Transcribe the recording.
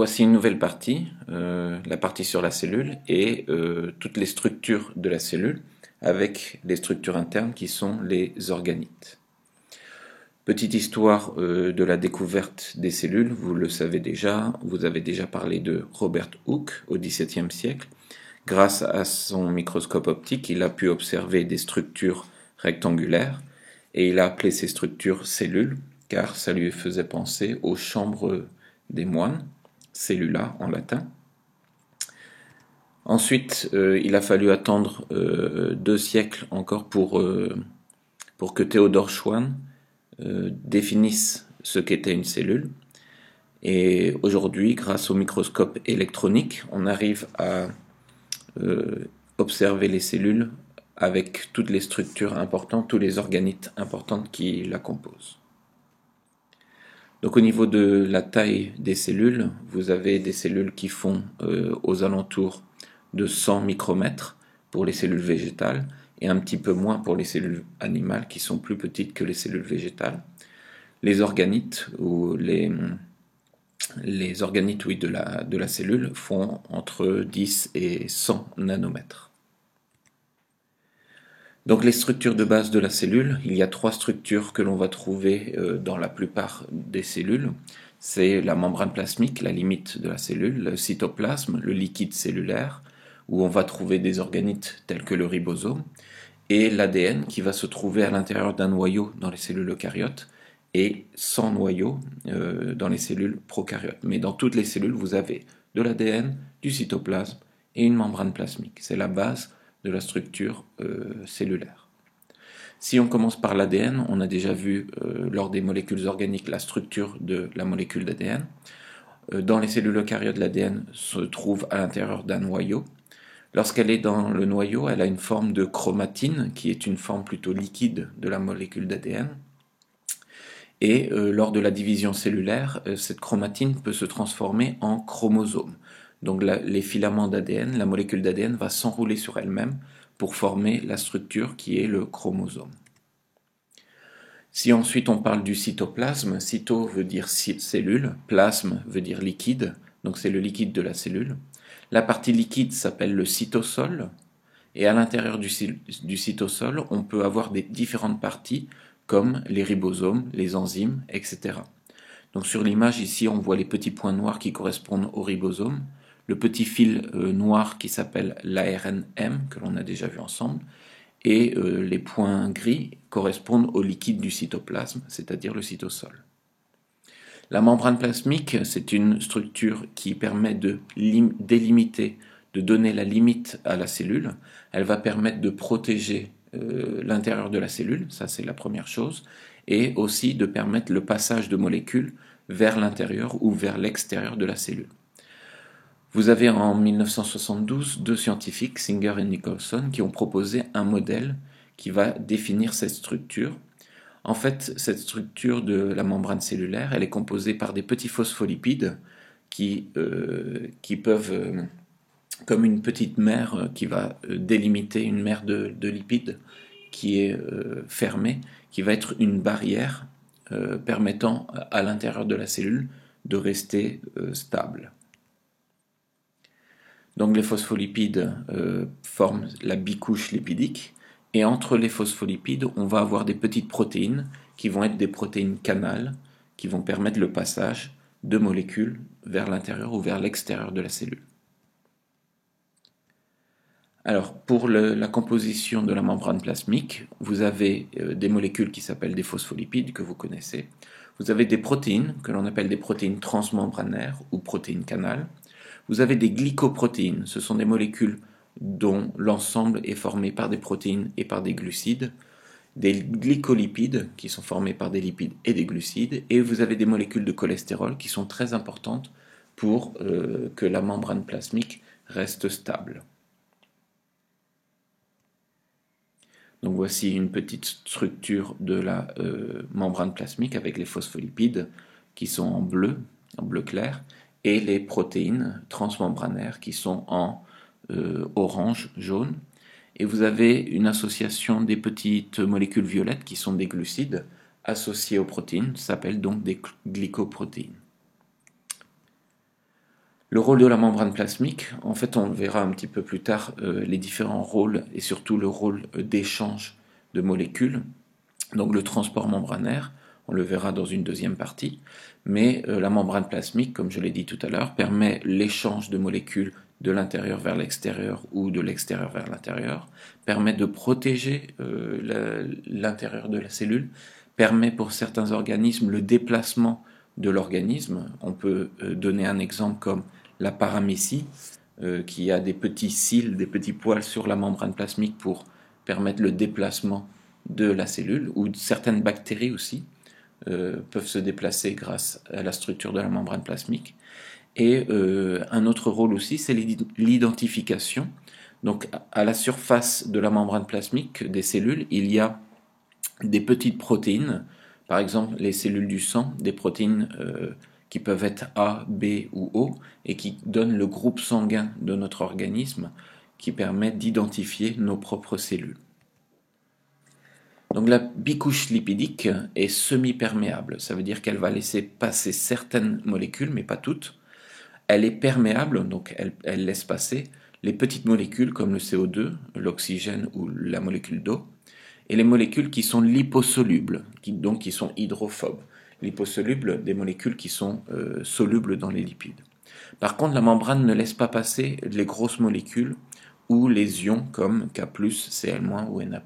voici une nouvelle partie, la partie sur la cellule et toutes les structures de la cellule avec les structures internes qui sont les organites. Petite histoire de la découverte des cellules, vous le savez déjà, vous avez déjà parlé de Robert Hooke au XVIIe siècle. Grâce à son microscope optique, il a pu observer des structures rectangulaires et il a appelé ces structures cellules car ça lui faisait penser aux chambres des moines, cellula en latin. Ensuite, il a fallu attendre 2 siècles encore pour que Théodore Schwann définisse ce qu'était une cellule. Et aujourd'hui, grâce au microscope électronique, on arrive à observer les cellules avec toutes les structures importantes, tous les organites importants qui la composent. Donc au niveau de la taille des cellules, vous avez des cellules qui font aux alentours de 100 micromètres pour les cellules végétales et un petit peu moins pour les cellules animales qui sont plus petites que les cellules végétales. Les organites ou les organites de la cellule font entre 10 et 100 nanomètres. Donc les structures de base de la cellule, il y a 3 structures que l'on va trouver dans la plupart des cellules. C'est la membrane plasmique, la limite de la cellule, le cytoplasme, le liquide cellulaire, où on va trouver des organites tels que le ribosome, et l'ADN qui va se trouver à l'intérieur d'un noyau dans les cellules eucaryotes et sans noyau dans les cellules prokaryotes. Mais dans toutes les cellules, vous avez de l'ADN, du cytoplasme et une membrane plasmique. C'est la base de la structure cellulaire. Si on commence par l'ADN, on a déjà vu lors des molécules organiques la structure de la molécule d'ADN. Dans les cellules eucaryotes, l'ADN se trouve à l'intérieur d'un noyau. Lorsqu'elle est dans le noyau, elle a une forme de chromatine, qui est une forme plutôt liquide de la molécule d'ADN. Et lors de la division cellulaire, cette chromatine peut se transformer en chromosome. Donc les filaments d'ADN, la molécule d'ADN va s'enrouler sur elle-même pour former la structure qui est le chromosome. Si ensuite on parle du cytoplasme, cyto veut dire cellule, plasme veut dire liquide, donc c'est le liquide de la cellule. La partie liquide s'appelle le cytosol, et à l'intérieur du cytosol, on peut avoir des différentes parties comme les ribosomes, les enzymes, etc. Donc sur l'image ici, on voit les petits points noirs qui correspondent aux ribosomes, le petit fil noir qui s'appelle l'ARNM, que l'on a déjà vu ensemble, et les points gris correspondent au liquide du cytoplasme, c'est-à-dire le cytosol. La membrane plasmique, c'est une structure qui permet de délimiter, de donner la limite à la cellule. Elle va permettre de protéger l'intérieur de la cellule, ça c'est la première chose, et aussi de permettre le passage de molécules vers l'intérieur ou vers l'extérieur de la cellule. Vous avez en 1972 2 scientifiques, Singer et Nicholson, qui ont proposé un modèle qui va définir cette structure. En fait, cette structure de la membrane cellulaire, elle est composée par des petits phospholipides qui peuvent, comme une petite mer qui va délimiter une mer de lipides qui est fermée, qui va être une barrière permettant à l'intérieur de la cellule de rester stable. Donc les phospholipides forment la bicouche lipidique, et entre les phospholipides, on va avoir des petites protéines qui vont être des protéines canales, qui vont permettre le passage de molécules vers l'intérieur ou vers l'extérieur de la cellule. Alors, pour la composition de la membrane plasmique, vous avez des molécules qui s'appellent des phospholipides, que vous connaissez. Vous avez des protéines, que l'on appelle des protéines transmembranaires ou protéines canales. Vous avez des glycoprotéines, ce sont des molécules dont l'ensemble est formé par des protéines et par des glucides, des glycolipides qui sont formés par des lipides et des glucides, et vous avez des molécules de cholestérol qui sont très importantes pour que la membrane plasmique reste stable. Donc voici une petite structure de la membrane plasmique avec les phospholipides qui sont en bleu clair, et les protéines transmembranaires qui sont en orange, jaune. Et vous avez une association des petites molécules violettes qui sont des glucides associées aux protéines, ça s'appelle donc des glycoprotéines. Le rôle de la membrane plasmique, en fait on le verra un petit peu plus tard, les différents rôles et surtout le rôle d'échange de molécules, donc le transport membranaire, on le verra dans une deuxième partie, mais la membrane plasmique, comme je l'ai dit tout à l'heure, permet l'échange de molécules de l'intérieur vers l'extérieur ou de l'extérieur vers l'intérieur, permet de protéger l'intérieur de la cellule, permet pour certains organismes le déplacement de l'organisme. On peut donner un exemple comme la paramécie, qui a des petits cils, des petits poils sur la membrane plasmique pour permettre le déplacement de la cellule, ou certaines bactéries aussi peuvent se déplacer grâce à la structure de la membrane plasmique. Et un autre rôle aussi, c'est l'identification. Donc à la surface de la membrane plasmique des cellules, il y a des petites protéines, par exemple les cellules du sang, des protéines qui peuvent être A, B ou O, et qui donnent le groupe sanguin de notre organisme, qui permet d'identifier nos propres cellules. Donc la bicouche lipidique est semi-perméable, ça veut dire qu'elle va laisser passer certaines molécules, mais pas toutes. Elle est perméable, donc elle laisse passer les petites molécules comme le CO2, l'oxygène ou la molécule d'eau, et les molécules qui sont liposolubles, donc qui sont hydrophobes. Liposolubles, des molécules qui sont solubles dans les lipides. Par contre, la membrane ne laisse pas passer les grosses molécules ou les ions comme K+, Cl- ou Na+.